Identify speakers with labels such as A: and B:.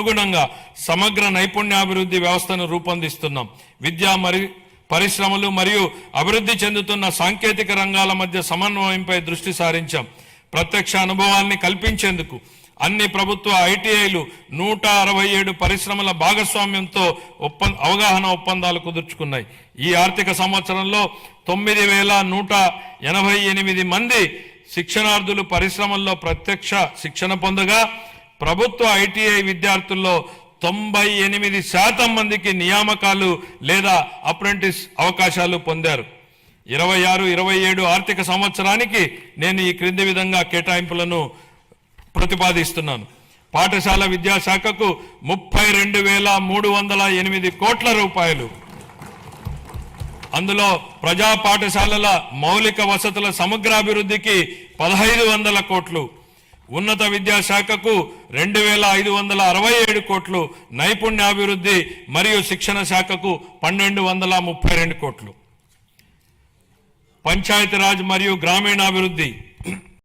A: అనుగుణంగా సమగ్ర నైపుణ్యాభివృద్ధి వ్యవస్థను రూపొందిస్తున్నాం. విద్య మరియు పరిశ్రమలు మరియు అభివృద్ధి చెందుతున్న సాంకేతిక రంగాల మధ్య సమన్వయంపై దృష్టి సారించాం. ప్రత్యక్ష అనుభవాల్ని కల్పించేందుకు అన్ని ప్రభుత్వ ఐటీఐలు 167 పరిశ్రమల భాగస్వామ్యంతో అవగాహన ఒప్పందాలు కుదుర్చుకున్నాయి. ఈ ఆర్థిక సంవత్సరంలో 9188 మంది శిక్షణార్థులు పరిశ్రమల్లో ప్రత్యక్ష శిక్షణ పొందగా ప్రభుత్వ ఐటీఐ విద్యార్థుల్లో 98% మందికి నియామకాలు లేదా అప్రెంటిస్ అవకాశాలు పొందారు. 26-27 ఆర్థిక సంవత్సరానికి నేను ఈ క్రింది విధంగా కేటాయింపులను ప్రతిపాదిస్తున్నాను. పాఠశాల విద్యాశాఖకు 32,308 కోట్ల రూపాయలు, అందులో ప్రజా పాఠశాలల మౌలిక వసతుల సమగ్రాభివృద్ధికి 1,500 కోట్లు, ఉన్నత విద్యాశాఖకు 2,567 కోట్లు, నైపుణ్యాభివృద్ధి మరియు శిక్షణ శాఖకు 1,232 కోట్లు, పంచాయతీరాజ్ మరియు గ్రామీణాభివృద్ధి